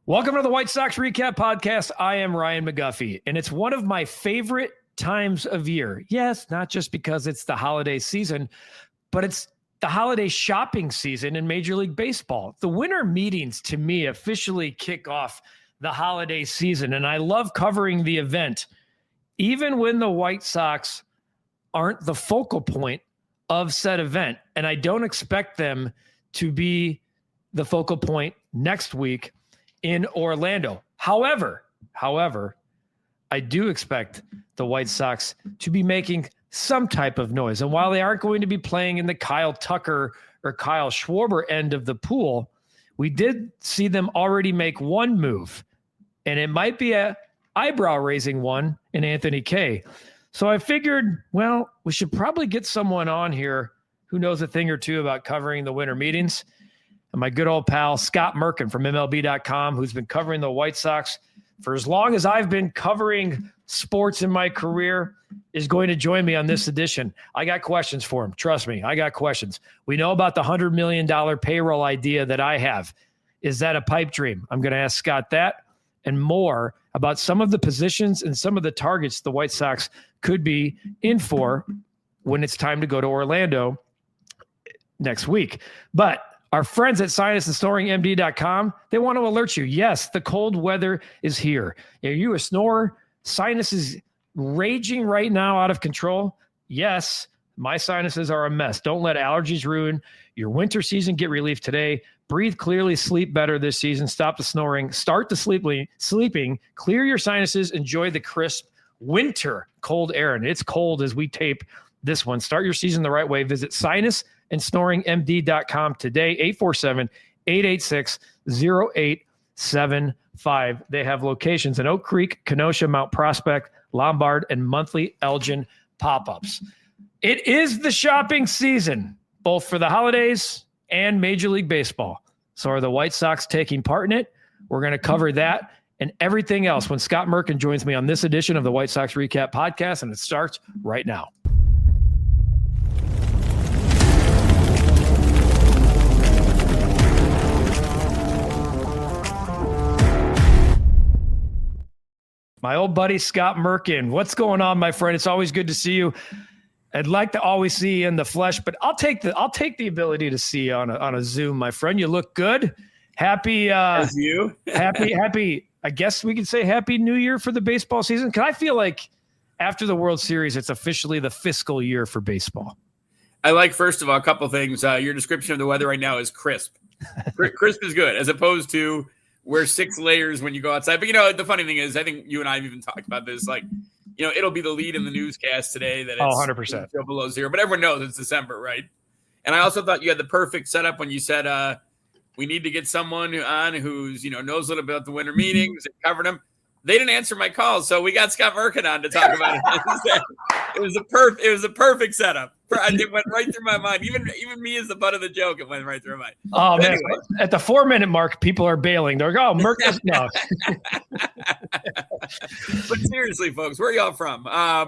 Welcome to the White Sox REKAP Podcast. I am Ryan McGuffey, and it's one of my favorite times of year. Yes, not just because it's the holiday season, but it's the holiday shopping season in Major League Baseball. The winter meetings, to me, officially kick off the holiday season, and I love covering the event, even when the White Sox aren't the focal point of said event. And I don't expect them to be the focal point next week in Orlando. However, I do expect the White Sox to be making some type of noise. And while they aren't going to be playing in the Kyle Tucker or Kyle Schwarber end of the pool, we did see them already make one move, and it might be a eyebrow-raising one in Anthony Kay. So I figured, well, we should probably get someone on here who knows a thing or two about covering the winter meetings. And my good old pal, Scott Merkin from MLB.com, who's been covering the White Sox for as long as I've been covering sports in my career, is going to join me on this edition. I got questions for him. Trust me, I got questions. We know about the $100 million payroll idea that I have. Is that a pipe dream? I'm going to ask Scott that and more about some of the positions and some of the targets the White Sox could be in for when it's time to go to Orlando next week. But our friends at sinusandsnoringmd.com, they want to alert you. Yes, the cold weather is here. Are you a snorer? Sinus is raging right now, out of control. Yes, my sinuses are a mess. Don't let allergies ruin your winter season. Get relief today. Breathe clearly, sleep better this season. Stop the snoring. Start the sleeping. Clear your sinuses. Enjoy the crisp winter cold air. And it's cold as we tape this one. Start your season the right way. Visit sinusandsnoringmd.com today, 847-886-0875. They have locations in Oak Creek, Kenosha, Mount Prospect, Lombard, and monthly Elgin pop-ups. It is the shopping season, both for the holidays and Major League Baseball. So are the White Sox taking part in it? We're going to cover that and everything else when Scott Merkin joins me on this edition of the White Sox REKAP Podcast, and it starts right now. My old buddy, Scott Merkin. What's going on, my friend? It's always good to see you. I'd like to always see you in the flesh, but I'll take the ability to see you on a Zoom, my friend. You look good. Happy, as you. happy. I guess we could say Happy New Year for the baseball season. Because I feel like after the World Series, it's officially the fiscal year for baseball. I like, first of all, a couple things. Your description of the weather right now is crisp. Crisp is good, as opposed to wear 6 layers when you go outside. But, the funny thing is, I think you and I have even talked about this. Like, it'll be the lead in the newscast today that it's 100% still below zero. But everyone knows it's December, right? And I also thought you had the perfect setup when you said we need to get someone on who's, knows a little bit about the winter meetings and covered them. They didn't answer my call, so we got Scott Merkin on to talk about it. It was a perfect setup. It went right through my mind. Even me as the butt of the joke, it went right through my mind. Oh, but man. Anyway. At the 4-minute mark, people are bailing. They're like, oh, Merk is no. But seriously, folks, where are y'all from? Yeah,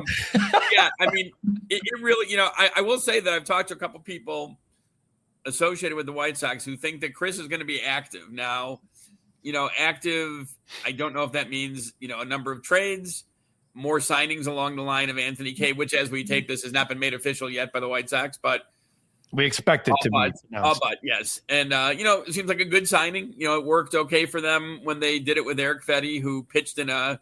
I mean, it really, I will say that I've talked to a couple people associated with the White Sox who think that Chris is going to be active. Now, active, I don't know if that means, a number of trades, more signings along the line of Anthony Kay, which, as we tape this, has not been made official yet by the White Sox, but we expect it to be. But yes. And, it seems like a good signing. It worked okay for them when they did it with Eric Fetty, who pitched in I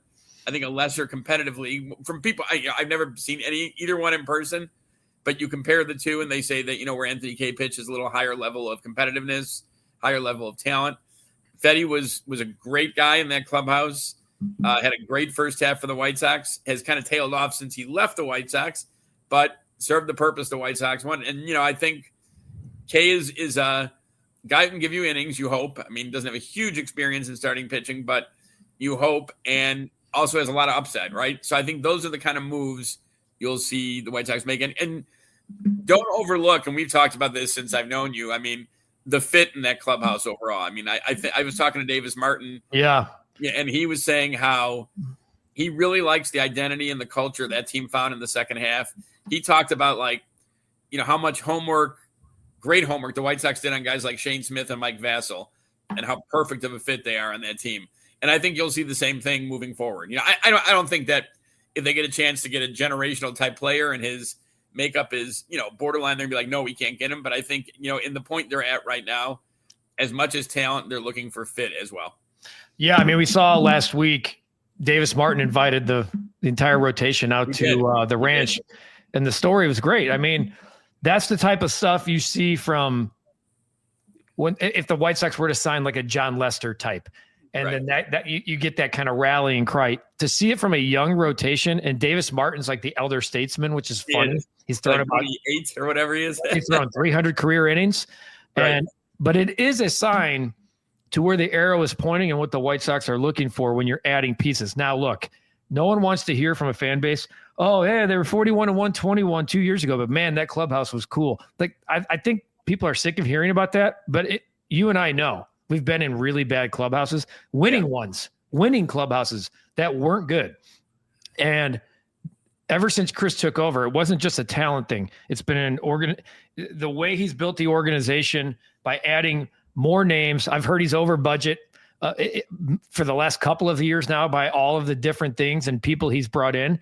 think a lesser competitive league. From people, I've never seen either one in person, but you compare the two and they say that, where Anthony Kay pitched is a little higher level of competitiveness, higher level of talent. Fetty was a great guy in that clubhouse. Had a great first half for the White Sox. Has kind of tailed off since he left the White Sox, but served the purpose the White Sox wanted. And, I think Kay is a guy who can give you innings, you hope. I mean, doesn't have a huge experience in starting pitching, but you hope, and also has a lot of upside, right? So I think those are the kind of moves you'll see the White Sox make. And don't overlook, and we've talked about this since I've known you, I mean, the fit in that clubhouse overall. I mean, I was talking to Davis Martin. Yeah. And he was saying how he really likes the identity and the culture that team found in the second half. He talked about, like, how much great homework the White Sox did on guys like Shane Smith and Mike Vassell. and how perfect of a fit they are on that team. And I think you'll see the same thing moving forward. I don't think that if they get a chance to get a generational type player and his makeup is, borderline, they're gonna be like, no, we can't get him. But I think, in the point they're at right now, as much as talent, they're looking for fit as well. Yeah. I mean, we saw last week, Davis Martin invited the entire rotation out to the ranch, and the story was great. I mean, that's the type of stuff you see from if the White Sox were to sign like a John Lester type, and then that you get that kind of rallying cry. To see it from a young rotation, and Davis Martin's like the elder statesman, which is funny. He's thrown about 8 or whatever he is. He's thrown 300 career innings, but it is a sign to where the arrow is pointing and what the White Sox are looking for when you're adding pieces. Now, look, no one wants to hear from a fan base, oh, yeah, they were 41 and 121 2 years ago, but man, that clubhouse was cool. Like, I think people are sick of hearing about that, but you and I know we've been in really bad clubhouses, winning clubhouses that weren't good. And ever since Chris took over, it wasn't just a talent thing. It's been the way he's built the organization by adding more names. I've heard he's over budget for the last couple of years now by all of the different things and people he's brought in.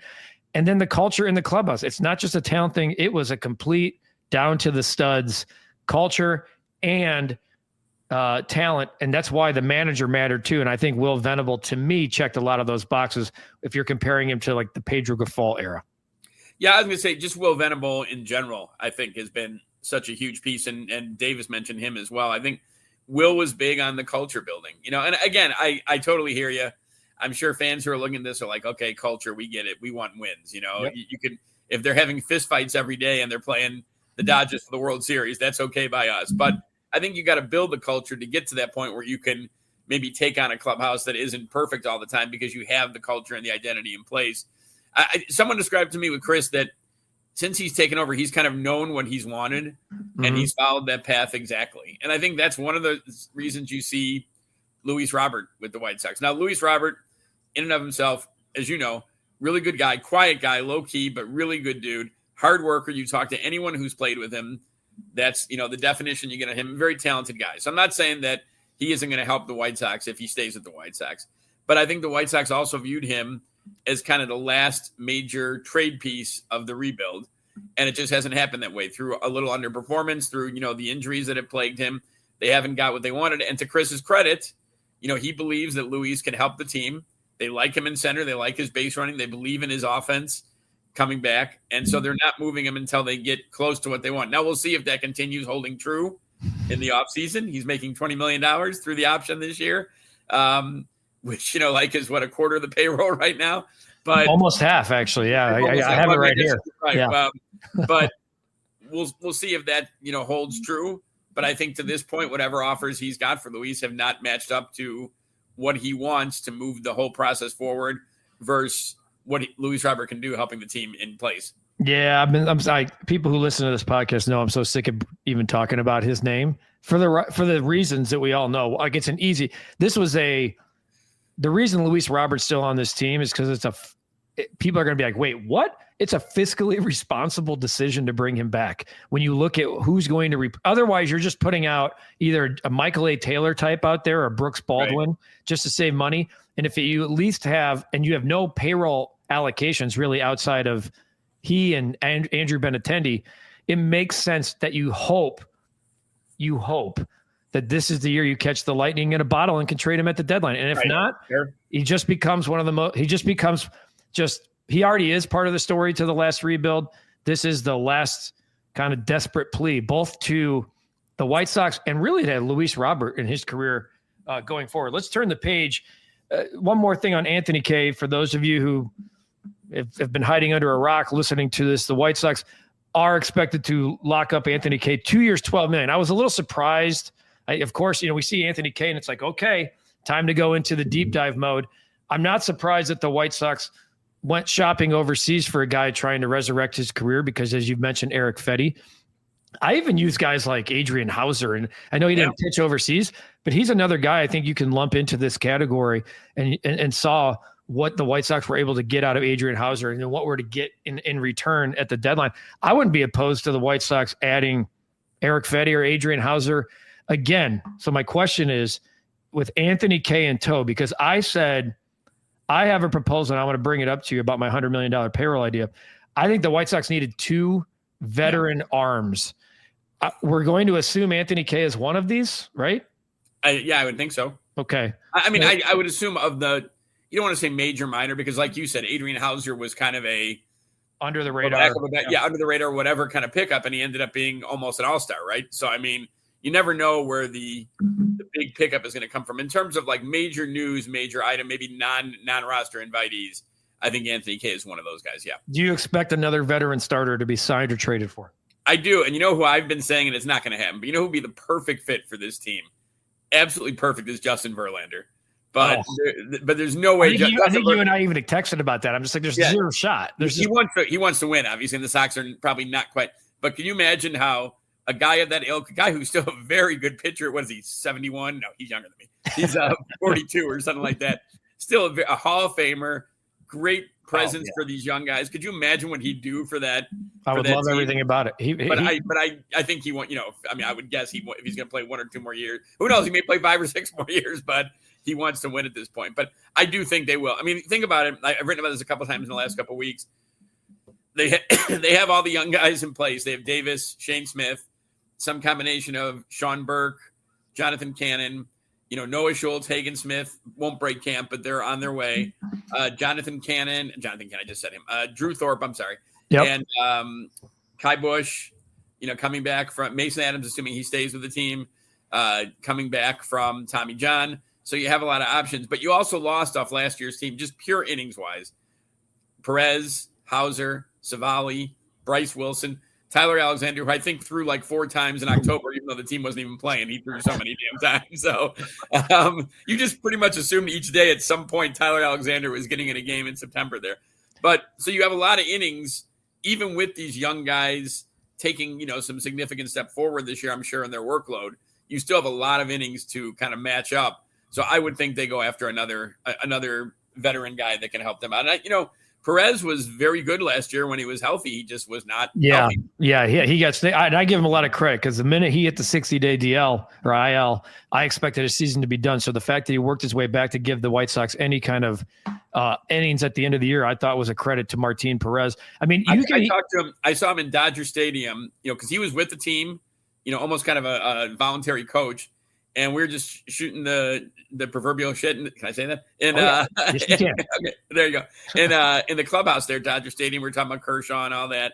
And then the culture in the clubhouse. It's not just a talent thing. It was a complete down to the studs culture and talent. And that's why the manager mattered too. And I think Will Venable, to me, checked a lot of those boxes if you're comparing him to like the Pedro Gaffal era. Yeah, I was going to say just Will Venable in general, I think has been such a huge piece. And Davis mentioned him as well. I think Will was big on the culture building, and again, I totally hear you. I'm sure fans who are looking at this are like, okay, culture, we get it. We want wins. Yep. You could, if they're having fist fights every day and they're playing the Dodgers for the World Series, that's okay by us. But I think you got to build the culture to get to that point where you can maybe take on a clubhouse that isn't perfect all the time because you have the culture and the identity in place. Someone described to me with Chris that since he's taken over, he's kind of known what he's wanted and he's followed that path exactly. And I think that's one of the reasons you see Luis Robert with the White Sox. Now, Luis Robert, in and of himself, as you know, really good guy, quiet guy, low key, but really good dude, hard worker. You talk to anyone who's played with him, that's, the definition you get of him, very talented guy. So I'm not saying that he isn't going to help the White Sox if he stays at the White Sox. But I think the White Sox also viewed him as kind of the last major trade piece of the rebuild. And it just hasn't happened that way through a little underperformance, through, the injuries that have plagued him. They haven't got what they wanted. And to Chris's credit, he believes that Luis can help the team. They like him in center. They like his base running. They believe in his offense coming back. And so they're not moving him until they get close to what they want. Now we'll see if that continues holding true in the offseason. He's making $20 million through the option this year, which, is what, a quarter of the payroll right now. But almost half, actually. Yeah, I have it right here. Right. Yeah. But we'll see if that, holds true. But I think to this point, whatever offers he's got for Luis have not matched up to what he wants to move the whole process forward versus what Luis Robert can do helping the team in place. Yeah, I'm sorry. People who listen to this podcast know I'm so sick of even talking about his name for the reasons that we all know. Like, it's an easy. This was the reason Luis Robert's still on this team is because people are going to be like, wait, what? It's a fiscally responsible decision to bring him back. When you look at who's going to otherwise you're just putting out either a Michael A. Taylor type out there or Brooks Baldwin just to save money. And if you at least have no payroll allocations really outside of he and Andrew Benintendi, it makes sense that you hope that this is the year you catch the lightning in a bottle and can trade him at the deadline. And if not, he just becomes one of the he already is part of the story to the last rebuild. This is the last kind of desperate plea, both to the White Sox and really to Luis Robert in his career going forward. Let's turn the page. One more thing on Anthony Kay. For those of you who have been hiding under a rock listening to this, the White Sox are expected to lock up Anthony Kay 2 years, $12 million. I was a little surprised. Of course, we see Anthony Kay and it's like, okay, time to go into the deep dive mode. I'm not surprised that the White Sox went shopping overseas for a guy trying to resurrect his career because, as you've mentioned, Eric Fetty. I even use guys like Adrian Hauser, and I know he didn't pitch overseas, but he's another guy I think you can lump into this category and saw what the White Sox were able to get out of Adrian Hauser and then what we're to get in return at the deadline. I wouldn't be opposed to the White Sox adding Eric Fetty or Adrian Hauser again. So my question is, with Anthony Kay in tow, because I said I have a proposal and I want to bring it up to you about my $100 million payroll idea. I think the White Sox needed 2 veteran arms. We're going to assume Anthony Kay is one of these, right? I would think so. Okay. I mean, I would assume of the, you don't want to say major minor, because like you said, Adrian Hauser was kind of a under the radar. Under the radar, whatever kind of pickup. And he ended up being almost an all-star, right? So, I mean, you never know where the big pickup is going to come from. In terms of like major news, major item, maybe non-roster invitees, I think Anthony Kay is one of those guys, yeah. Do you expect another veteran starter to be signed or traded for? I do. And you know who I've been saying, and it's not going to happen, but you know who would be the perfect fit for this team? Absolutely perfect is Justin Verlander. But there's no way. I think you and I even texted about that. I'm just like, there's zero shot. He wants to win, obviously, and the Sox are probably not quite. But can you imagine how a guy of that ilk, a guy who's still a very good pitcher, what is he, 71? No, he's younger than me. He's 42 or something like that. Still a Hall of Famer, great presence for these young guys. Could you imagine what he'd do for that? I would love everything about it. I think he want, I mean, I would guess if he's going to play 1 or 2 more years, who knows? He may play 5 or 6 more years, but he wants to win at this point. But I do think they will. I mean, think about it. I've written about this a couple of times in the last couple of weeks. They have all the young guys in place. They have Davis, Shane Smith, some combination of Sean Burke, Jonathan Cannon, Noah Schultz, Hagen Smith won't break camp, but they're on their way. Jonathan Cannon, I just said him. Drew Thorpe, I'm sorry. Yep. And Kai Bush, coming back from Mason Adams, assuming he stays with the team, coming back from Tommy John. So you have a lot of options, but you also lost off last year's team, just pure innings wise. Perez, Hauser, Savali, Bryce Wilson, Tyler Alexander, who I think threw like 4 times in October, even though the team wasn't even playing. He threw so many damn times. So you just pretty much assumed each day at some point Tyler Alexander was getting in a game in September there. But so you have a lot of innings, even with these young guys taking, some significant step forward this year, I'm sure, in their workload. You still have a lot of innings to kind of match up. So I would think they go after another veteran guy that can help them out. And Perez was very good last year when he was healthy. He just was not healthy. Yeah, he got – I give him a lot of credit because the minute he hit the 60-day DL or IL, I expected his season to be done. So the fact that he worked his way back to give the White Sox any kind of innings at the end of the year, I thought was a credit to Martin Perez. I mean, I talked to him. I saw him in Dodger Stadium, because he was with the team, almost kind of a voluntary coach. And we were just shooting the proverbial shit. Can I say that? And yes, you can. Okay, there you go. And in the clubhouse there, Dodger Stadium, we were talking about Kershaw and all that.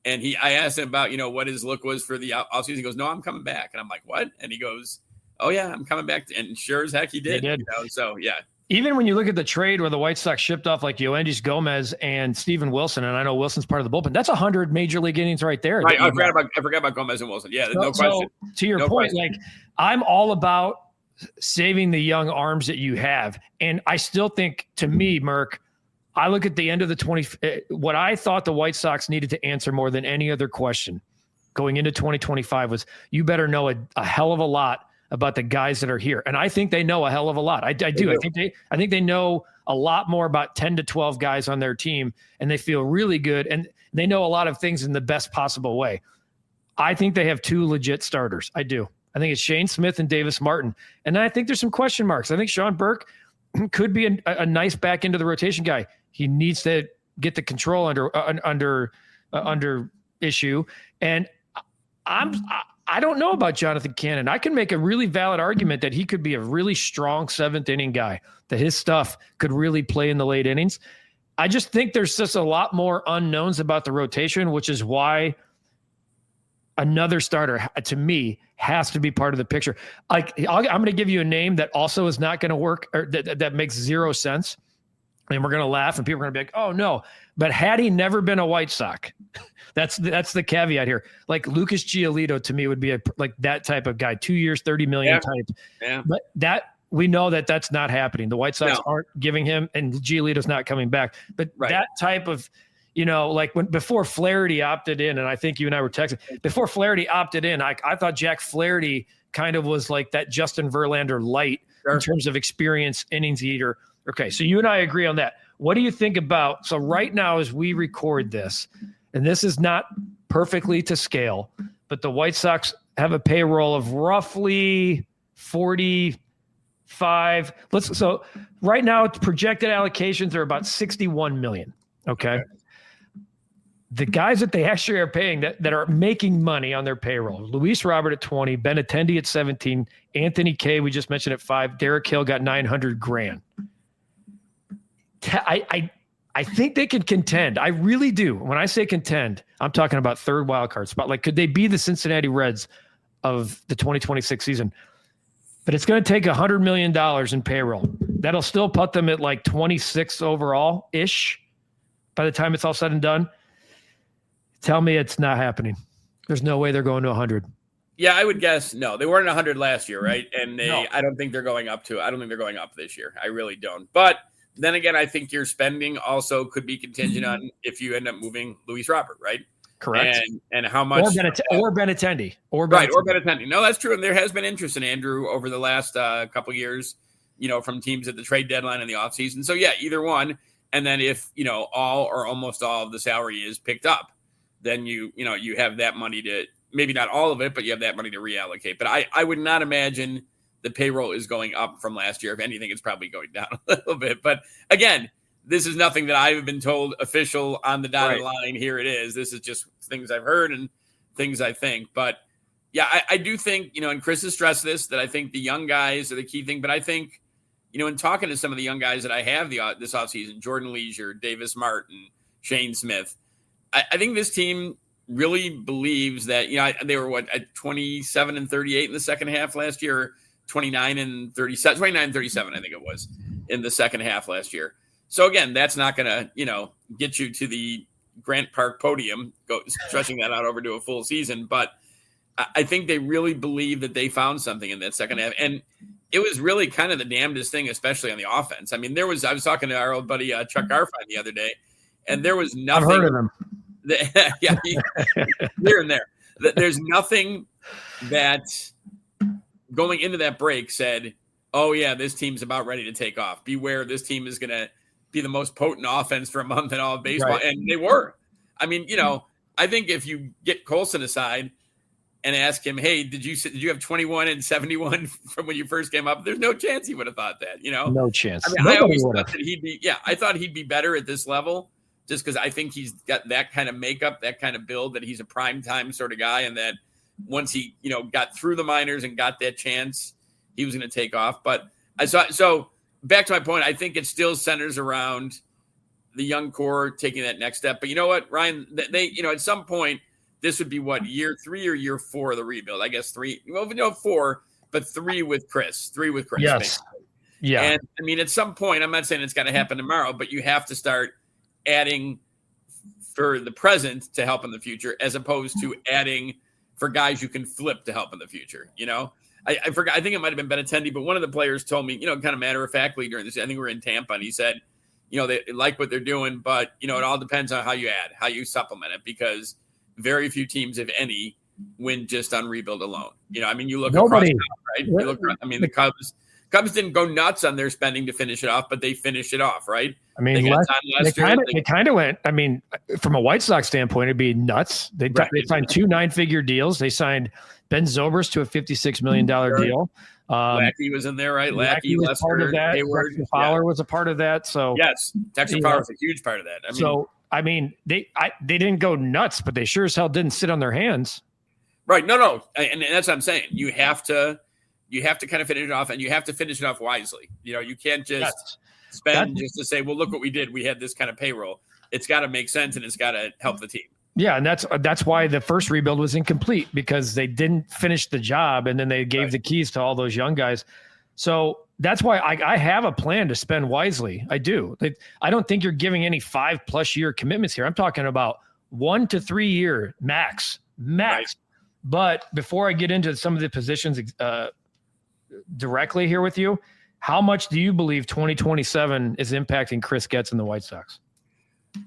And I asked him about, what his look was for the offseason. He goes, "No, I'm coming back." And I'm like, "What?" And he goes, "Oh yeah, I'm coming back." And sure as heck, he did. So yeah. Even when you look at the trade where the White Sox shipped off like Yoendis Gomez and Steven Wilson, and I know Wilson's part of the bullpen, that's 100 major league innings right there. Right. I forgot about Gomez and Wilson. Yeah, no question. To your point, like I'm all about saving the young arms that you have. And I still think, to me, Merk, I look at the end of the what I thought the White Sox needed to answer more than any other question going into 2025 was you better know a hell of a lot about the guys that are here. And I think they know a hell of a lot. I do. I think they know a lot more about 10 to 12 guys on their team, and they feel really good. And they know a lot of things in the best possible way. I think they have 2 legit starters. I do. I think it's Shane Smith and Davis Martin. And I think there's some question marks. I think Sean Burke could be a nice back into the rotation guy. He needs to get the control under issue. And I don't know about Jonathan Cannon. I can make a really valid argument that he could be a really strong 7th inning guy, that his stuff could really play in the late innings. I just think there's just a lot more unknowns about the rotation, which is why another starter, to me, has to be part of the picture. Like I'm going to give you a name that also is not going to work, or that makes zero sense. And we're going to laugh and people are going to be like, "Oh no." But had he never been a White Sox, that's the caveat here. Like Lucas Giolito to me would be like that type of guy, 2 years, 30 million type. Yeah. But we know that that's not happening. The White Sox aren't giving him, and Giolito's not coming back. But that type of, like before Flaherty opted in, and I think you and I were texting, before Flaherty opted in, I thought Jack Flaherty kind of was like that Justin Verlander light in terms of experience, innings eater. Okay, so you and I agree on that. What do you think about, so right now as we record this, and this is not perfectly to scale, but the White Sox have a payroll of roughly $45 5. So right now, projected allocations are about $61 million. Okay. The guys that they actually are paying that are making money on their payroll: Luis Robert at 20, Ben Attendee at 17, Anthony Kay, we just mentioned, at 5. Derek Hill got $900,000. I think they can contend. I really do. When I say contend, I'm talking about third wild card spot. Like, could they be the Cincinnati Reds of the 2026 season? But it's going to take $100 million in payroll. That'll still put them at like 26 overall ish by the time it's all said and done. Tell me it's not happening. There's no way they're going to 100. Yeah, I would guess no. They weren't 100 last year, right? And No. I don't think they're going up to. I don't think they're going up this year. I really don't. But then again, I think your spending also could be contingent on if you end up moving Luis Robert, right? Correct. And how much or Ben Attendee. Or Ben Attendee. No, that's true. And there has been interest in Andrew over the last couple years, from teams at the trade deadline and the offseason. So yeah, either one. And then if all or almost all of the salary is picked up, then you have that money to, maybe not all of it, but you have that money to reallocate. But I would not imagine the payroll is going up from last year. If anything, it's probably going down a little bit. But again, this is nothing that I've been told official on the dotted line. Here it is. This is just things I've heard and things I think. But yeah, I do think, and Chris has stressed this, that I think the young guys are the key thing. But I think, in talking to some of the young guys that I have this offseason, Jordan Leisure, Davis Martin, Shane Smith, I think this team really believes that, they were at 27 and 38 in the second half last year, 29 and 37, I think it was, in the second half last year. So again, that's not going to, get you to the Grant Park podium, stretching that out over to a full season. But I think they really believe that they found something in that second half. And it was really kind of the damnedest thing, especially on the offense. I mean, I was talking to our old buddy, Chuck Garfine, the other day, and there was nothing. I've heard of him. Yeah, here and there. There's nothing that going into that break said, oh yeah, this team's about ready to take off. Beware, this team is going to be the most potent offense for a month in all of baseball. Right. And they were. I mean, I think if you get Colson aside and ask him, hey, did you have 21 and 71 from when you first came up? There's no chance he would have thought that, No chance. I mean, I always thought that I thought he'd be better at this level, just because I think he's got that kind of makeup, that kind of build, that he's a prime time sort of guy. And that once he, got through the minors and got that chance, he was going to take off. But so back to my point, I think it still centers around the young core taking that next step. But you know what, Ryan, they at some point, this would be year 3 or year 4 of the rebuild? I guess 3. Well, 4, but 3 with Chris. 3 with Chris. Yes. Basically. Yeah. And I mean, at some point, I'm not saying it's got to happen tomorrow, but you have to start adding for the present to help in the future, as opposed to adding for guys you can flip to help in the future. I forgot. I think it might have been Ben Attendee, but one of the players told me, kind of matter of factly during this. I think we were in Tampa, and he said, they like what they're doing, but it all depends on how you add, how you supplement it, because very few teams, if any, win just on rebuild alone. I mean, you look across now, right? You look, the Cubs didn't go nuts on their spending to finish it off, but they finished it off, right? I mean, they kind of went. I mean, from a White Sox standpoint, it'd be nuts. They signed 2 9-figure deals. They signed Ben Zobrist to a $56 million deal. Lackey was in there, right? Lackey was part of that. Hayward, Fowler was a part of that. So yes, Texas Power was a huge part of that. I mean, they didn't go nuts, but they sure as hell didn't sit on their hands. Right? No, and that's what I'm saying. You have to kind of finish it off, and you have to finish it off wisely. You can't just spend just to say, well, look what we did. We had this kind of payroll. It's got to make sense, and it's got to help the team. Yeah, and that's why the first rebuild was incomplete, because they didn't finish the job, and then they gave the keys to all those young guys. So that's why I have a plan to spend wisely. I do. I don't think you're giving any 5+ year commitments here. I'm talking about 1 to 3 year max. Right. But before I get into some of the positions directly here with you, how much do you believe 2027 is impacting Chris Getz and the White Sox?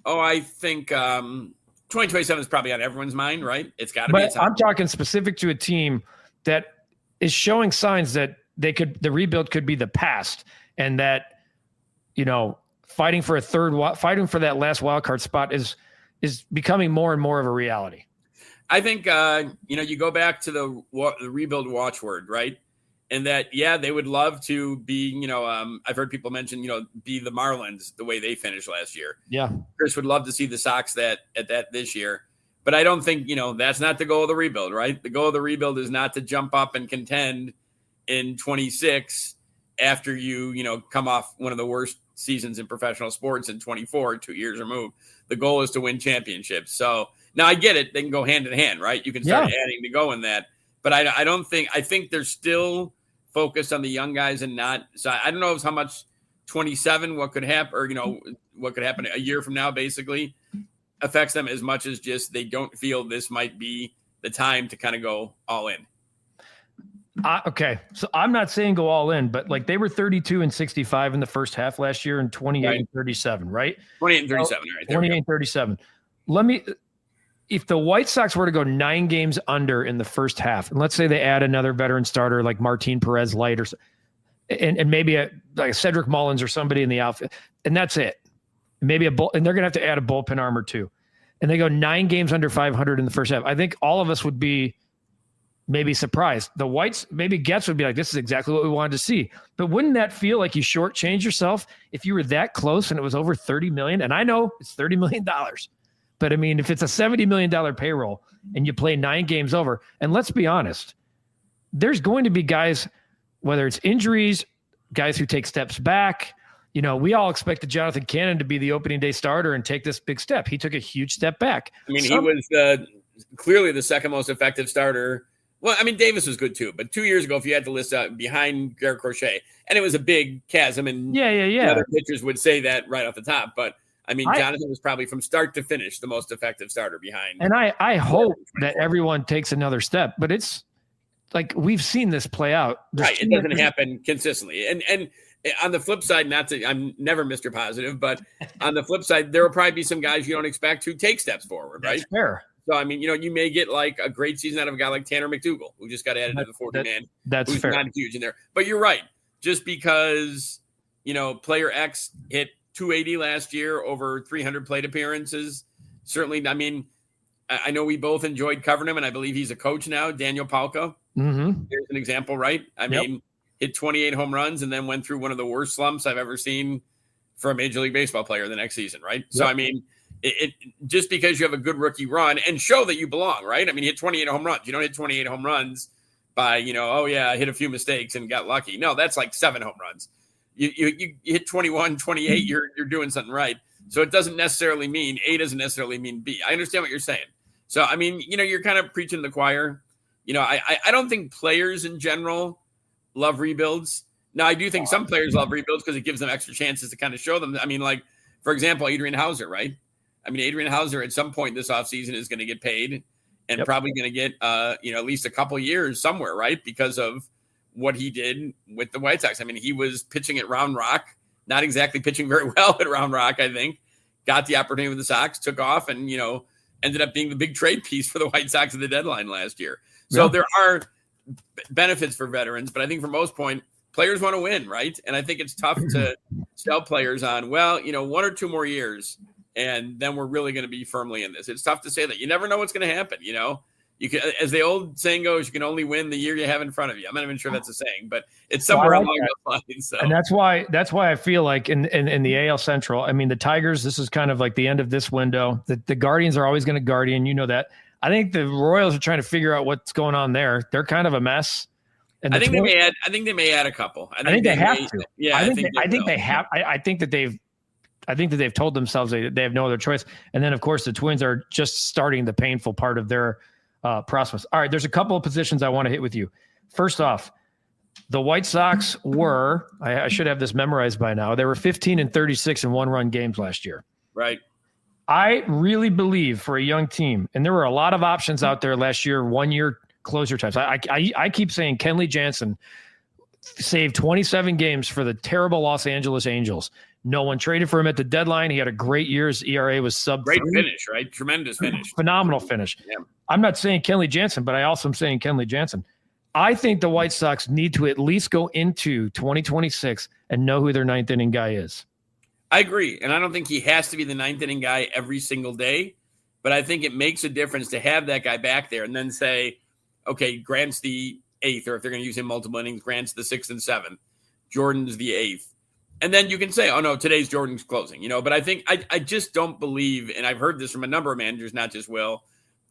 Oh, I think 2027 is probably on everyone's mind, right? It's got to be. But I'm talking specific to a team that is showing signs that the rebuild could be the past, and that, fighting for that last wild card spot is becoming more and more of a reality. I think, you go back to the rebuild watchword, right? And that, yeah, they would love to be, I've heard people mention, be the Marlins the way they finished last year. Yeah. Chris would love to see the Sox at that this year. But I don't think, that's not the goal of the rebuild, right? The goal of the rebuild is not to jump up and contend in 26 after you come off one of the worst seasons in professional sports in 24, 2 years removed. The goal is to win championships. So now I get it. They can go hand in hand, right? You can start adding to go in that. But I think they're still focused on the young guys and not. So I don't know how much 27, what could happen, or, what could happen a year from now, basically affects them as much as just they don't feel this might be the time to kind of go all in. Okay. So I'm not saying go all in, but like they were 32-65 in the first half last year and 28-37, right? 28-37. All right. 28-37. If the White Sox were to go 9 games under in the first half, and let's say they add another veteran starter like Martin Perez Light and maybe like Cedric Mullins or somebody in the outfield, and that's it. Maybe and they're going to have to add a bullpen arm or two. And they go 9 games under 500 in the first half. I think all of us would be maybe surprised. The Whites, maybe Getz would be like, this is exactly what we wanted to see. But wouldn't that feel like you shortchange yourself if you were that close and it was over $30 million? And I know it's $30 million. But I mean, if it's a $70 million payroll and you play 9 games over, and let's be honest, there's going to be guys, whether it's injuries, guys who take steps back. We all expected Jonathan Cannon to be the opening day starter and take this big step. He took a huge step back. I mean, he was clearly the second most effective starter. Well, I mean, Davis was good too, but 2 years ago, if you had to list out behind Garrett Crochet, and it was a big chasm, and other pitchers would say that right off the top, but I mean, Jonathan was probably from start to finish the most effective starter behind. And I hope that everyone takes another step, but it's like we've seen this play out. Right. It doesn't happen consistently. And on the flip side, I'm never Mr. Positive, but on the flip side, there will probably be some guys you don't expect who take steps forward, right? That's fair. So, I mean, you may get like a great season out of a guy like Tanner McDougal, who just got added to the 40-man. That's who's fair. Not huge in there. But you're right. Just because, player X hit 280 last year over 300 plate appearances. Certainly, I mean, I know we both enjoyed covering him, and I believe he's a coach now, Daniel Palco. Mm-hmm. Here's an example, right? I mean, hit 28 home runs and then went through one of the worst slumps I've ever seen for a Major League Baseball player the next season, right? Yep. So, I mean, it just because you have a good rookie run and show that you belong, right? I mean, you hit 28 home runs. You don't hit 28 home runs by, I hit a few mistakes and got lucky. No, that's like 7 home runs. You hit 21, 28, you're doing something right. So it doesn't necessarily mean A doesn't necessarily mean B. I understand what you're saying. So, I mean, you're kind of preaching to the choir. I don't think players in general love rebuilds. Now, I do think some players love rebuilds because it gives them extra chances to kind of show them. I mean, like, for example, Adrian Hauser, right? I mean, Adrian Hauser at some point this offseason is going to get paid and probably going to get, at least a couple years somewhere, right? Because of what he did with the White Sox. I mean, he was pitching at Round Rock, not exactly pitching very well at Round Rock, I think. Got the opportunity with the Sox, took off, and, ended up being the big trade piece for the White Sox at the deadline last year. So there are benefits for veterans, but I think for most point, players want to win, right? And I think it's tough to sell players on, 1 or 2 more years, and then we're really going to be firmly in this. It's tough to say that. You never know what's going to happen, You can, as the old saying goes, you can only win the year you have in front of you. I'm not even sure that's a saying, but it's somewhere along those lines. So. And that's why I feel like in the AL Central, I mean, the Tigers, this is kind of like the end of this window. The Guardians are always going to Guardian, that. I think the Royals are trying to figure out what's going on there. They're kind of a mess. And I think they may add a couple. I think they have to. Yeah, I think they have. I think that they've told themselves they have no other choice. And then of course the Twins are just starting the painful part of their process. All right, there's a couple of positions I want to hit with you. First off, the White Sox were, I should have this memorized by now. They were 15-36 in 1-run games last year. Right. I really believe for a young team, and there were a lot of options out there last year, 1-year closer types. I keep saying Kenley Jansen saved 27 games for the terrible Los Angeles Angels. No one traded for him at the deadline. He had a great year. His ERA was sub-3. Great finish, right? Tremendous finish. Phenomenal finish. Yeah. I'm not saying Kenley Jansen, but I also am saying Kenley Jansen. I think the White Sox need to at least go into 2026 and know who their 9th inning guy is. I agree. And I don't think he has to be the 9th inning guy every single day, but I think it makes a difference to have that guy back there and then say, okay, Grant's the eighth, or if they're going to use him multiple innings, Grant's the sixth and seventh, Jordan's the eighth. And then you can say, oh, no, today's Jordan's closing, but I think I just don't believe, and I've heard this from a number of managers, not just Will.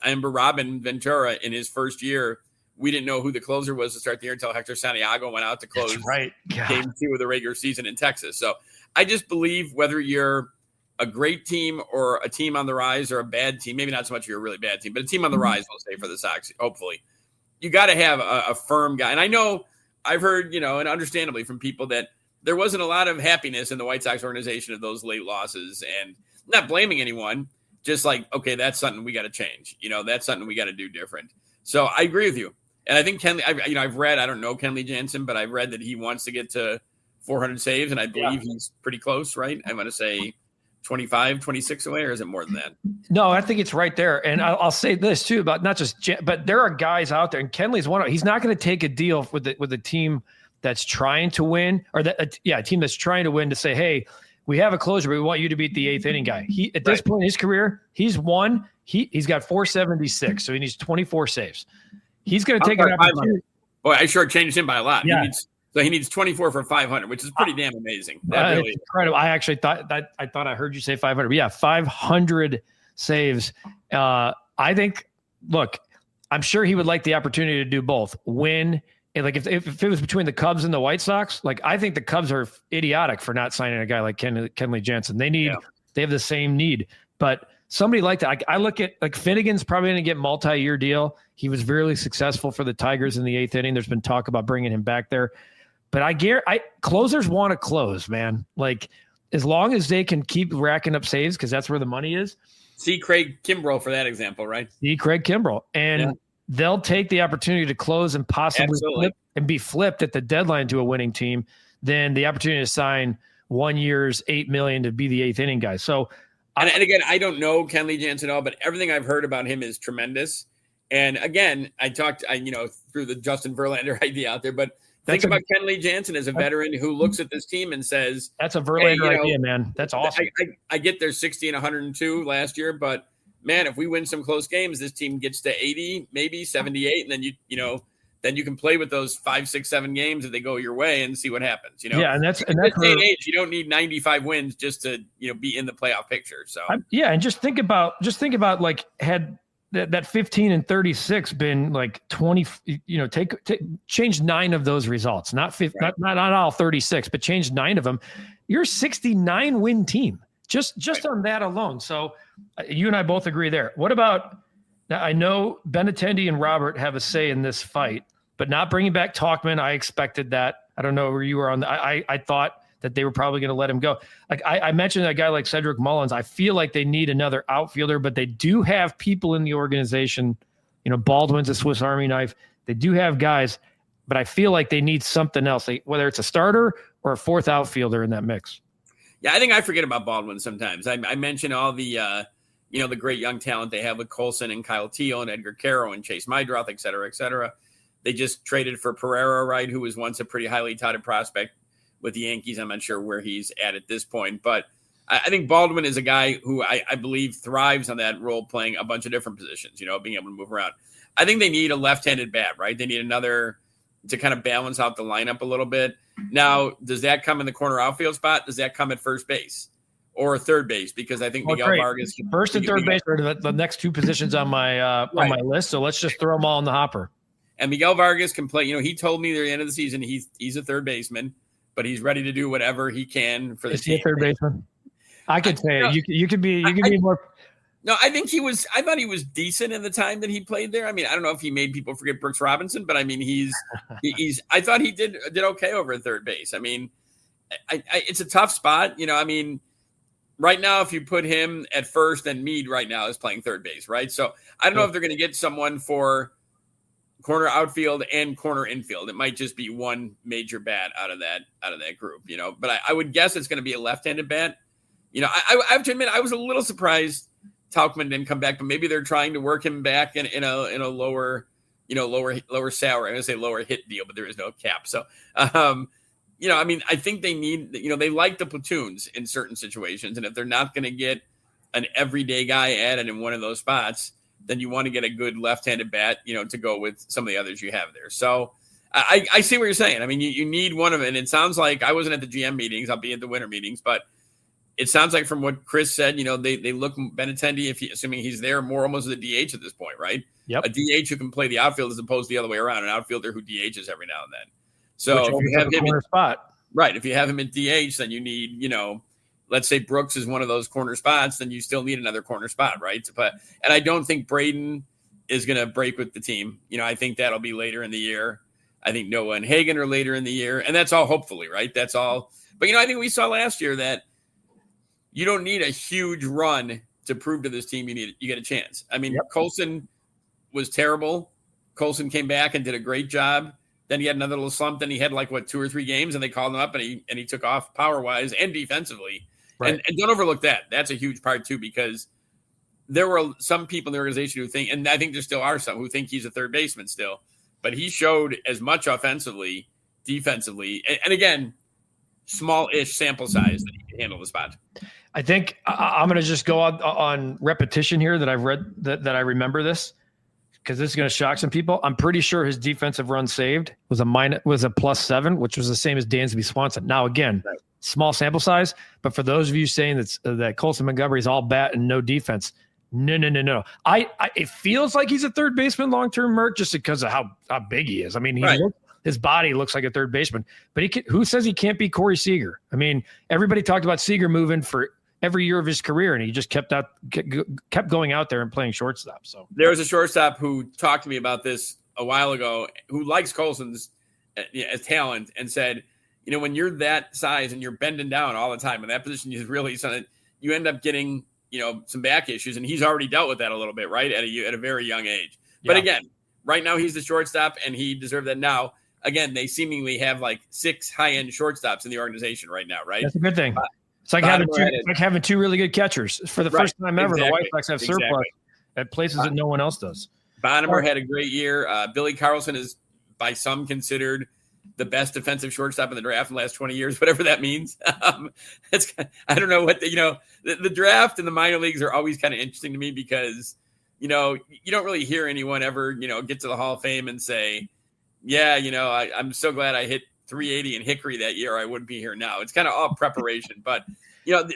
I remember Robin Ventura in his first year, we didn't know who the closer was to start the year until Hector Santiago went out to close game 2 of the regular season in Texas. So I just believe whether you're a great team or a team on the rise or a bad team, maybe not so much you're a really bad team, but a team on the rise, we'll say, for the Sox, hopefully, you got to have a firm guy. And I know I've heard, and understandably from people that there wasn't a lot of happiness in the White Sox organization of those late losses, and not blaming anyone, just like, okay, that's something we got to change. That's something we got to do different. So I agree with you. And I think Kenley, I've read, I don't know Kenley Jansen, but I've read that he wants to get to 400 saves, and I believe he's pretty close, right? I'm going to say 25, 26 away, or is it more than that? No, I think it's right there. And I'll say this too about not just, but there are guys out there, and Kenley's one of. He's not going to take a deal with a team that's trying to win, or a team that's trying to win to say, hey, we have a closer, but we want you to beat the eighth inning guy. He at this point in his career, he's won. He's got 476, so he needs 24 saves. He's going to take an opportunity. Boy, I shortchanged him by a lot. Yeah. He needs 24 for 500, which is pretty damn amazing. That really is incredible. I actually thought I heard you say 500. But yeah, 500 saves. I think. Look, I'm sure he would like the opportunity to do both. Win, and like if it was between the Cubs and the White Sox, like I think the Cubs are idiotic for not signing a guy like Kenley Jansen. They have the same need, but somebody like that. I look at like Finnegan's probably going to get multi-year deal. He was very successful for the Tigers in the eighth inning. There's been talk about bringing him back there. But closers want to close, man. Like, as long as they can keep racking up saves, because that's where the money is. See Craig Kimbrell for that example, right? See Craig Kimbrell. And they'll take the opportunity to close and possibly be flipped at the deadline to a winning team than the opportunity to sign 1 year's $8 million to be the eighth inning guy. So, and again, I don't know Kenley Jansen at all, but everything I've heard about him is tremendous. And again, I talked, through the Justin Verlander idea out there, but think about Kenley Jansen as a veteran who looks at this team and says, that's a Verlander idea, man. That's awesome. I get their 60 and 102 last year, but man, if we win some close games, this team gets to 80, maybe 78. And then then you can play with those 5, 6, 7 games if they go your way and see what happens. Yeah, and that's in this day and age, you don't need 95 wins just to be in the playoff picture. So and just think about like had that 15 and 36 been like 20, change 9 of those results, not 50, not all 36, but change 9 of them. You're a 69 win team just on that alone. So you and I both agree there. What about now? I know Benintendi and Robert have a say in this fight, but not bringing back Talkman. I expected that. I don't know where you were on the, I thought that they were probably going to let him go. Like I mentioned a guy like Cedric Mullins. I feel like they need another outfielder, but they do have people in the organization. Baldwin's a Swiss Army knife. They do have guys, but I feel like they need something else, whether it's a starter or a fourth outfielder in that mix. Yeah, I think I forget about Baldwin sometimes. I mention all the, the great young talent they have with Colson and Kyle Teal and Edgar Caro and Chase Mydroth, et cetera, et cetera. They just traded for Pereira, right, who was once a pretty highly touted prospect with the Yankees. I'm not sure where he's at this point, but I think Baldwin is a guy who I believe thrives on that role, playing a bunch of different positions, being able to move around. I think they need a left-handed bat, right? They need another to kind of balance out the lineup a little bit. Now, does that come in the corner outfield spot? Does that come at first base or third base? Because I think Miguel Vargas. First and third base are the next 2 positions on my on my list. So let's just throw them all in the hopper. And Miguel Vargas can play. He told me at the end of the season he's a third baseman, but he's ready to do whatever he can for the team. Is he a third baseman? I could say you could be more. No, I think I thought he was decent in the time that he played there. I mean, I don't know if he made people forget Brooks Robinson, but I mean, I thought he did okay over at third base. I mean, it's a tough spot. I mean, right now, if you put him at first, then Meade right now is playing third base, right? So I don't know if they're going to get someone for corner outfield and corner infield. It might just be one major bat out of that group, but I would guess it's going to be a left-handed bat. I have to admit, I was a little surprised Tauchman didn't come back, but maybe they're trying to work him back in a lower, lower salary. I'm going to say lower hit deal, but there is no cap. So, I mean, I think they need, they like the platoons in certain situations. And if they're not going to get an everyday guy added in one of those spots, then you want to get a good left-handed bat, to go with some of the others you have there. So I see what you're saying. I mean, you need one of them. And it sounds like I wasn't at the GM meetings. I'll be at the winter meetings. But it sounds like from what Chris said, they look Benintendi, assuming he's there, more almost as a DH at this point, right? Yep. A DH who can play the outfield as opposed to the other way around, an outfielder who DHs every now and then. So if you have him in spot. Right. If you have him at DH, then you need, let's say Brooks is one of those corner spots, then you still need another corner spot, right? And I don't think Braden is going to break with the team. I think that'll be later in the year. I think Noah and Hagan are later in the year, and that's all hopefully, right? That's all. But, I think we saw last year that you don't need a huge run to prove to this team you get a chance. I mean, Colson was terrible. Colson came back and did a great job. Then he had another little slump. Then he had 2 or 3 games, and they called him up, and he took off power-wise and defensively. Right. And don't overlook that. That's a huge part, too, because there were some people in the organization who think, and I think there still are some, who think he's a third baseman still. But he showed as much offensively, defensively, and again, small-ish sample size that he can handle the spot. I think I'm going to just go on repetition here that I've read that I remember this, because this is going to shock some people. I'm pretty sure his defensive run saved was a +7, which was the same as Dansby Swanson. Now, again, small sample size, but for those of you saying that Colson Montgomery is all bat and no defense, no. It feels like he's a third baseman long-term, Merk, just because of how big he is. I mean, his body looks like a third baseman, but who says he can't be Corey Seager? I mean, everybody talked about Seager moving for every year of his career, and he just kept going out there and playing shortstop. So there was a shortstop who talked to me about this a while ago, who likes Colson's talent, and said, when you're that size and you're bending down all the time in that position, you end up getting some back issues, and he's already dealt with that a little bit, right, at a very young age. Yeah. But again, right now he's the shortstop, and he deserved that. Now, again, they seemingly have 6 high-end shortstops in the organization right now, right? That's a good thing. It's like having 2 really good catchers. For the first time ever, the White Sox have surplus at places that no one else does. Bonnemer had a great year. Billy Carlson is, by some, considered the best defensive shortstop in the draft in the last 20 years, whatever that means. I don't know what the draft and the minor leagues are always kind of interesting to me, because, you don't really hear anyone ever, get to the Hall of Fame and say, yeah, I'm so glad I hit 380 in Hickory that year. I wouldn't be here now. It's kind of all preparation, but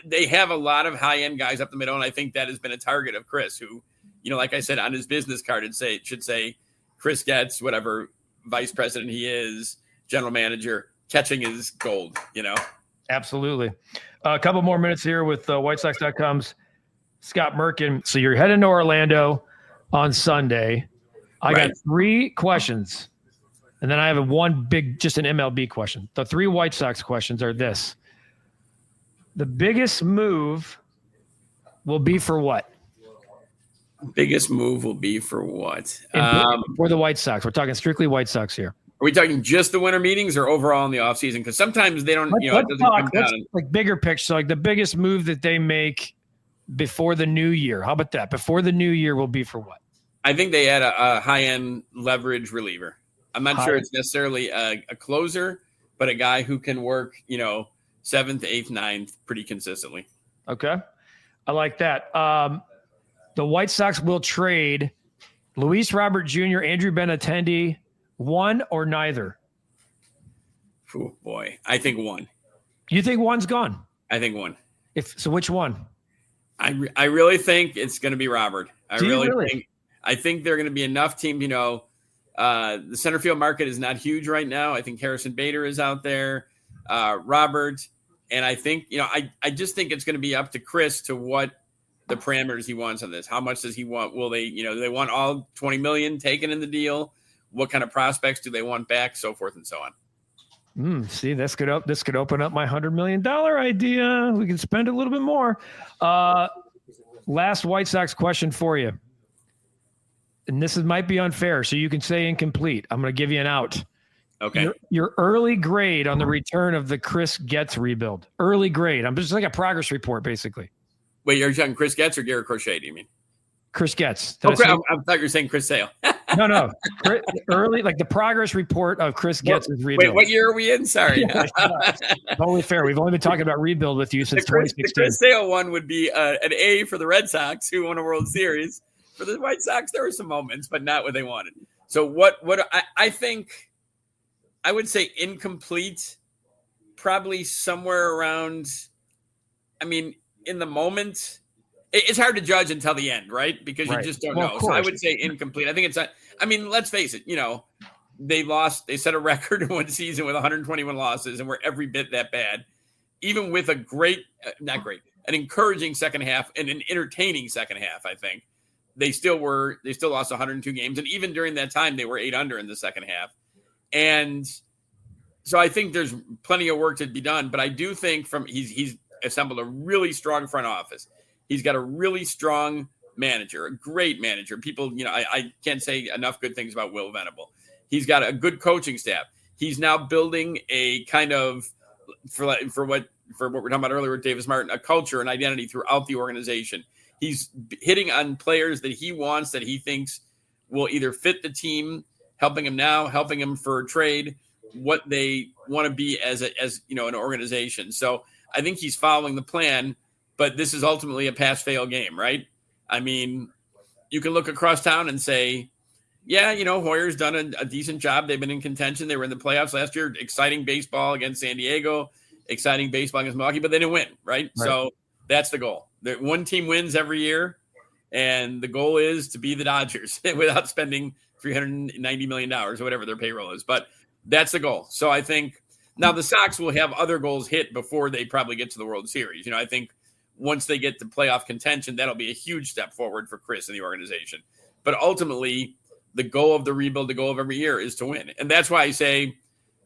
they have a lot of high-end guys up the middle. And I think that has been a target of Chris, who, like I said, on his business card, it should say Chris Getz, whatever vice president he is, general manager, catching is gold, Absolutely. A couple more minutes here with WhiteSox.com's Scott Merkin. So you're heading to Orlando on Sunday. I got 3 questions, and then I have just an MLB question. The 3 White Sox questions are this. The biggest move will be for what? Biggest move will be for what? For the White Sox. We're talking strictly White Sox here. Are we talking just the winter meetings or overall in the offseason? Because sometimes they don't, it doesn't come down. Like bigger picture. So the biggest move that they make before the new year. How about that? Before the new year will be for what? I think they had a high-end leverage reliever. I'm not sure it's necessarily a closer, but a guy who can work, 7th, 8th, 9th pretty consistently. Okay. I like that. The White Sox will trade Luis Robert Jr., Andrew Benintendi, one or neither? Oh, boy. I think one. You think one's gone? I think one. So which one? I really think it's going to be Robert. I think there are going to be enough teams, the center field market is not huge right now. I think Harrison Bader is out there, Robert. And I think, I just think it's going to be up to Chris to what the parameters he wants on this. How much does he want? Will they, do they want all 20 million taken in the deal? What kind of prospects do they want back? So forth and so on. See, this could open up my $100 million idea. We can spend a little bit more. Last White Sox question for you. And this might be unfair, so you can say incomplete. I'm going to give you an out. Okay. Your early grade on the return of the Chris Getz rebuild. Early grade. I'm just like a progress report, basically. Wait, you're talking Chris Getz or Garrett Crochet, do you mean? Chris Getz. I thought you were saying Chris Sale. No. Early, like the progress report of Chris Getz's rebuild. Wait, what year are we in? Sorry. Totally fair. We've only been talking about rebuild with you since 2016. The Chris Sale one would be an A for the Red Sox, who won a World Series. For the White Sox, there were some moments, but not what they wanted. So what I think I would say incomplete, probably somewhere around, I mean, in the moment, it's hard to judge until the end, right? Because you just don't know. So I would say incomplete. I think let's face it, they set a record in one season with 121 losses and were every bit that bad. Even with an encouraging second half and an entertaining second half, I think they still lost 102 games. And even during that time, they were 8 under in the second half. And so I think there's plenty of work to be done, but I do think he's assembled a really strong front office. He's got a really strong manager, a great manager. People, I can't say enough good things about Will Venable. He's got a good coaching staff. He's now building a kind of, for what we're talking about earlier with Davis Martin, a culture and identity throughout the organization. He's hitting on players that he wants, that he thinks will either fit the team, helping him now, helping him for trade, what they want to be as an organization. So I think he's following the plan, but this is ultimately a pass-fail game, right? I mean, you can look across town and say, yeah, Hoyer's done a decent job. They've been in contention. They were in the playoffs last year. Exciting baseball against San Diego, exciting baseball against Milwaukee, but they didn't win, right? So that's the goal. One team wins every year, and the goal is to be the Dodgers without spending $390 million or whatever their payroll is. But that's the goal. So I think now the Sox will have other goals hit before they probably get to the World Series. I think once they get to playoff contention, that'll be a huge step forward for Chris and the organization. But ultimately, the goal of the rebuild, the goal of every year is to win. And that's why I say,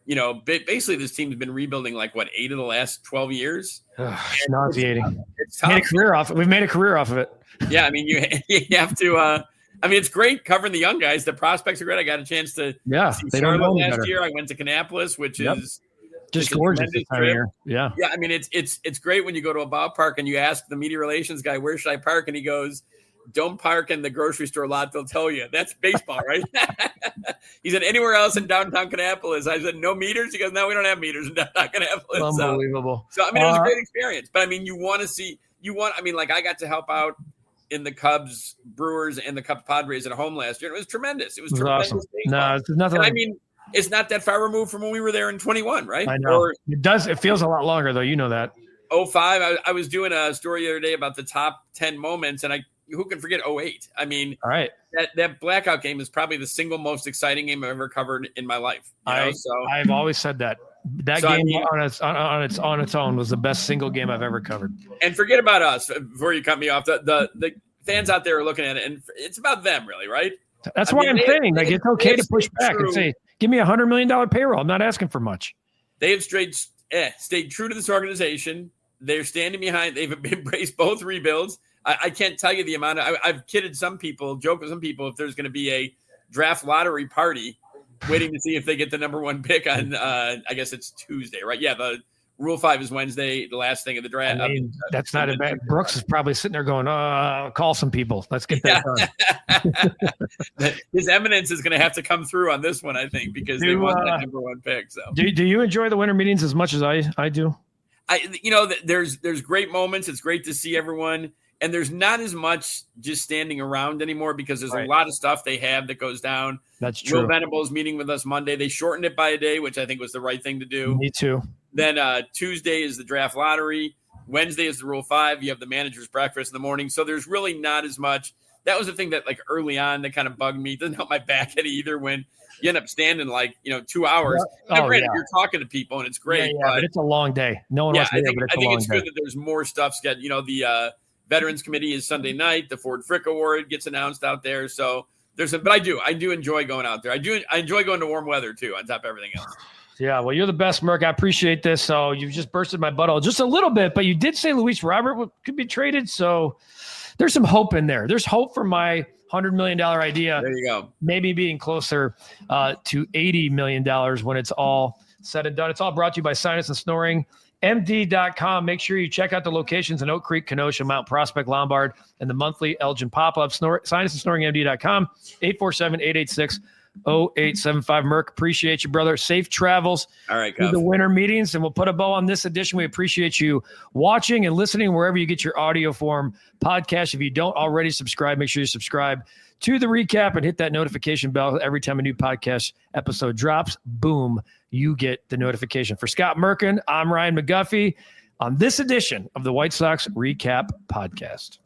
basically this team's been rebuilding 8 of the last 12 years. It's nauseating. It's tough. We've made a career off of it. Yeah, I mean, you have to it's great covering the young guys. The prospects are great. I got a chance to see Charlotte last year. I went to Kannapolis, which is just gorgeous this time of year. Yeah. Yeah, I mean, it's great when you go to a ballpark and you ask the media relations guy, where should I park? And he goes, don't park in the grocery store lot. They'll tell you. That's baseball, right? He said, anywhere else in downtown Kannapolis? I said, no meters? He goes, no, we don't have meters in downtown Kannapolis. Unbelievable. So, it was a great experience. But, you want to see – I got to help out in the Cubs, Brewers, and the Cubs Padres at home last year. And it was tremendous. It was tremendous. Awesome. No, it's nothing. It's not that far removed from when we were there in 21, right? I know. It feels a lot longer, though. You know that. 05, I was doing a story the other day about the top 10 moments, and who can forget 08? All right. That blackout game is probably the single most exciting game I've ever covered in my life. I've always said that. Game on its own was the best single game I've ever covered. And forget about us before you cut me off. The fans out there are looking at it, and it's about them, really, right? That's why I'm saying it's okay to push back and say, give me $100 million payroll. I'm not asking for much. They have stayed true to this organization. They're standing behind. They've embraced both rebuilds. I can't tell you the amount. I've kidded some people, joked with some people, if there's going to be a draft lottery party, waiting to see if they get the number 1 pick on, I guess it's Tuesday, right? Yeah, the Rule 5 is Wednesday, the last thing of the draft. That's not a bad. Brooks is probably sitting there going, call some people. Let's get that done. His eminence is going to have to come through on this one, I think, because they want that number 1 pick. So, do you enjoy the winter meetings as much as I do? There's great moments. It's great to see everyone. And there's not as much just standing around anymore because there's a lot of stuff they have that goes down. That's true. Will Venable's meeting with us Monday. They shortened it by a day, which I think was the right thing to do. Me too. Then Tuesday is the draft lottery. Wednesday is the Rule 5. You have the manager's breakfast in the morning. So there's really not as much. That was the thing that early on that kind of bugged me. It doesn't help my back any either when you end up standing 2 hours. Now, granted, you're talking to people and it's great. But it's a long day. No one wants to do it, but I think it's good that there's more stuff scheduled. The Veterans Committee is Sunday night. The Ford Frick Award gets announced out there. So but I do enjoy going out there. I enjoy going to warm weather too, on top of everything else. Yeah, well, you're the best, Merk. I appreciate this. So you've just bursted my butthole just a little bit, but you did say Luis Robert could be traded. So there's some hope in there. There's hope for my $100 million idea. There you go. Maybe being closer to $80 million when it's all said and done. It's all brought to you by Sinus and Snoring. MD.com. Make sure you check out the locations in Oak Creek, Kenosha, Mount Prospect, Lombard, and the monthly Elgin pop-up. Sinus and Snoring MD.com, 0875. Merk, appreciate you, brother. Safe travels. All right, to the winter meetings, and we'll put a bow on this edition. We appreciate you watching and listening wherever you get your audio form podcast. If you don't already subscribe, make sure you subscribe to the recap and hit that notification bell every time a new podcast episode drops. Boom, you get the notification. For Scott Merkin, I'm Ryan McGuffey on this edition of the White Sox Recap Podcast.